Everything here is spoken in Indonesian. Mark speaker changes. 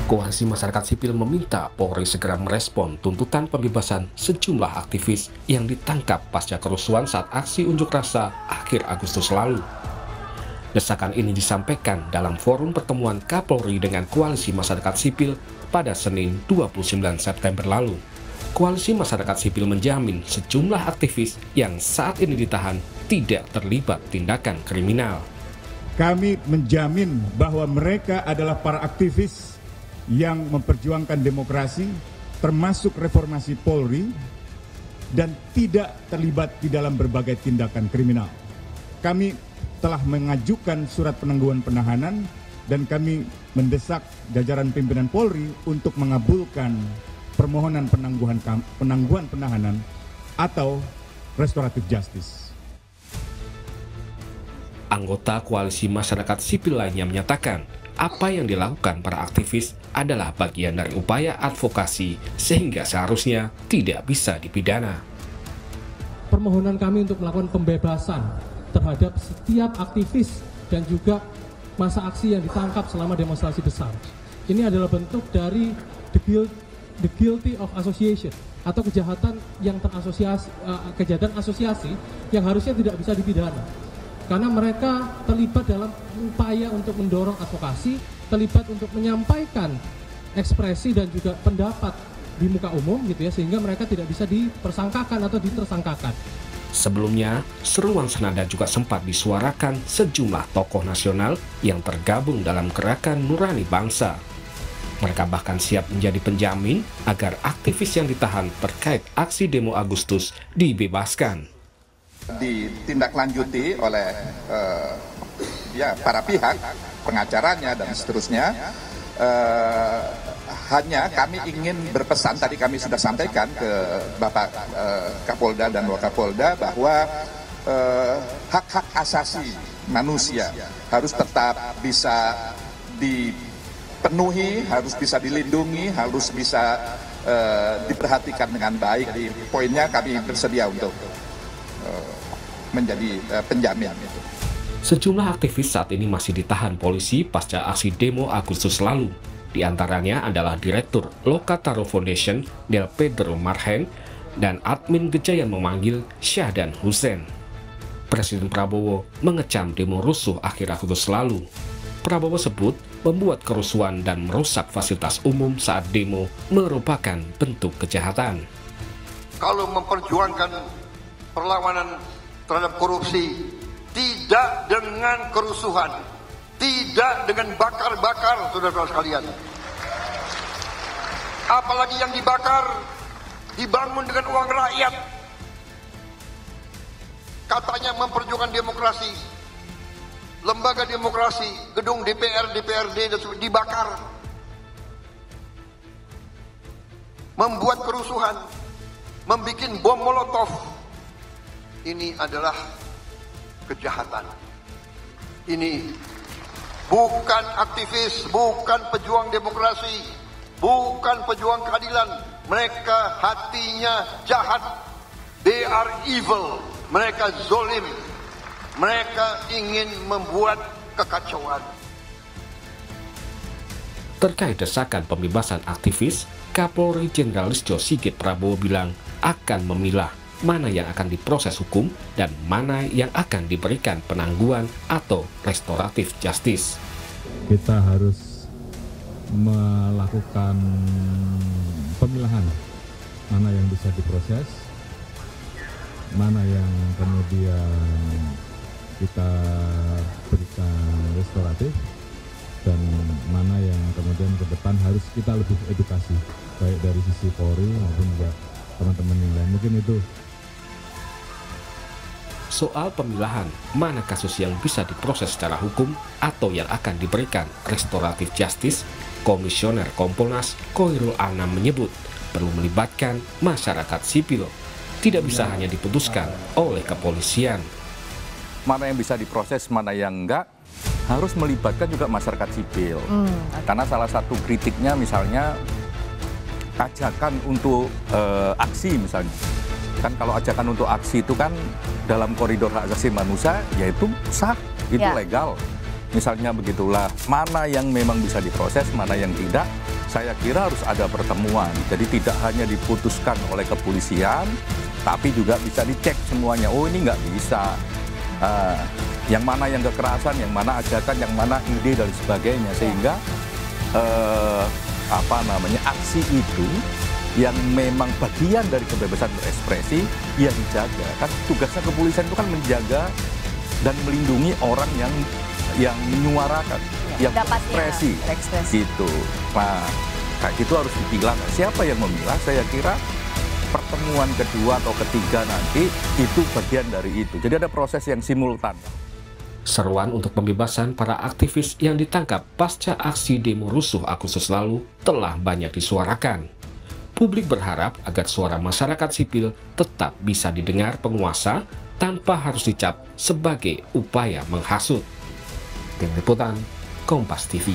Speaker 1: Koalisi Masyarakat Sipil meminta Polri segera merespon tuntutan pembebasan sejumlah aktivis yang ditangkap pasca kerusuhan saat aksi unjuk rasa akhir Agustus lalu. Desakan ini disampaikan dalam forum pertemuan Kapolri dengan Koalisi Masyarakat Sipil pada Senin 29 September lalu. Koalisi Masyarakat Sipil menjamin sejumlah aktivis yang saat ini ditahan tidak terlibat tindakan kriminal.
Speaker 2: Kami menjamin bahwa mereka adalah para aktivis yang memperjuangkan demokrasi, termasuk reformasi Polri, dan tidak terlibat di dalam berbagai tindakan kriminal. Kami telah mengajukan surat penangguhan penahanan dan kami mendesak jajaran pimpinan Polri untuk mengabulkan permohonan penangguhan penahanan atau restoratif justice.
Speaker 1: Anggota Koalisi Masyarakat Sipil lainnya menyatakan apa yang dilakukan para aktivis adalah bagian dari upaya advokasi sehingga seharusnya tidak bisa dipidana.
Speaker 3: Permohonan kami untuk melakukan pembebasan terhadap setiap aktivis dan juga masa aksi yang ditangkap selama demonstrasi besar. Ini adalah bentuk dari the guilty of association atau kejahatan yang terasosiasi, kejahatan asosiasi yang harusnya tidak bisa dipidana. Karena mereka terlibat dalam upaya untuk mendorong advokasi, terlibat untuk menyampaikan ekspresi dan juga pendapat di muka umum gitu ya, sehingga mereka tidak bisa dipersangkakan atau ditersangkakan.
Speaker 1: Sebelumnya, seruan senada juga sempat disuarakan sejumlah tokoh nasional yang tergabung dalam gerakan Nurani Bangsa. Mereka bahkan siap menjadi penjamin agar aktivis yang ditahan terkait aksi demo Agustus dibebaskan.
Speaker 4: Ditindaklanjuti oleh para pihak, pengacaranya dan seterusnya. Hanya kami ingin berpesan, tadi kami sudah sampaikan ke Bapak Kapolda dan Wakapolda bahwa hak-hak asasi manusia harus tetap bisa dipenuhi, harus bisa dilindungi, harus bisa diperhatikan dengan baik. Di poinnya kami bersedia untuk menjadi penjamin itu.
Speaker 1: Sejumlah aktivis saat ini masih ditahan polisi pasca aksi demo Agustus lalu. Di antaranya adalah Direktur Lokataru Foundation Del Pedro Marhen dan admin Gejayan memanggil Syahdan Hussein. Presiden Prabowo mengecam demo rusuh akhir Agustus lalu. Prabowo sebut membuat kerusuhan dan merusak fasilitas umum saat demo merupakan bentuk kejahatan.
Speaker 5: Kalau memperjuangkan perlawanan terhadap korupsi tidak dengan kerusuhan, tidak dengan bakar-bakar, saudara-saudara sekalian. Apalagi yang dibakar dibangun dengan uang rakyat. Katanya memperjuangkan demokrasi, lembaga demokrasi, gedung DPR, DPRD dibakar, membuat kerusuhan, membuat bom molotov. Ini adalah kejahatan. Ini bukan aktivis, bukan pejuang demokrasi, bukan pejuang keadilan. Mereka hatinya jahat. They are evil. Mereka zolim. Mereka ingin membuat kekacauan.
Speaker 1: Terkait desakan pembebasan aktivis, Kapolri Jenderal Listio Sigit Prabowo bilang akan memilah mana yang akan diproses hukum dan mana yang akan diberikan penangguhan atau restoratif justice.
Speaker 2: Kita harus melakukan pemilahan mana yang bisa diproses, mana yang kemudian kita berikan restoratif, dan mana yang kemudian ke depan harus kita lebih edukasi, baik dari sisi Polri maupun juga teman-teman yang lain. Mungkin itu.
Speaker 1: Soal pemilahan mana kasus yang bisa diproses secara hukum atau yang akan diberikan restoratif justice, Komisioner Kompolnas Khoirul Anam menyebut perlu melibatkan masyarakat sipil. Tidak bisa hanya diputuskan oleh kepolisian.
Speaker 6: Mana yang bisa diproses, mana yang enggak, harus melibatkan juga masyarakat sipil. Karena salah satu kritiknya misalnya ajakan untuk aksi misalnya. Kan kalau ajakan untuk aksi itu kan dalam koridor hak asasi manusia, yaitu sah, itu legal. Misalnya begitulah, mana yang memang bisa diproses, mana yang tidak, saya kira harus ada pertemuan. Jadi tidak hanya diputuskan oleh kepolisian, tapi juga bisa dicek semuanya. Oh, ini nggak bisa. Yang mana yang kekerasan, yang mana ajakan, yang mana ide dan sebagainya. Sehingga aksi itu yang memang bagian dari kebebasan berekspresi ya dijaga. Kan tugasnya kepolisian itu kan menjaga dan melindungi orang yang menyuarakan, yang berekspresi gitu. Nah, kayak gitu harus dipilah. Siapa yang memilah? Saya kira pertemuan kedua atau ketiga nanti itu bagian dari itu. Jadi ada proses yang simultan.
Speaker 1: Seruan untuk pembebasan para aktivis yang ditangkap pasca aksi demo rusuh Agustus lalu telah banyak disuarakan. Publik berharap agar suara masyarakat sipil tetap bisa didengar penguasa tanpa harus dicap sebagai upaya menghasut. Tim Liputan, Kompas TV.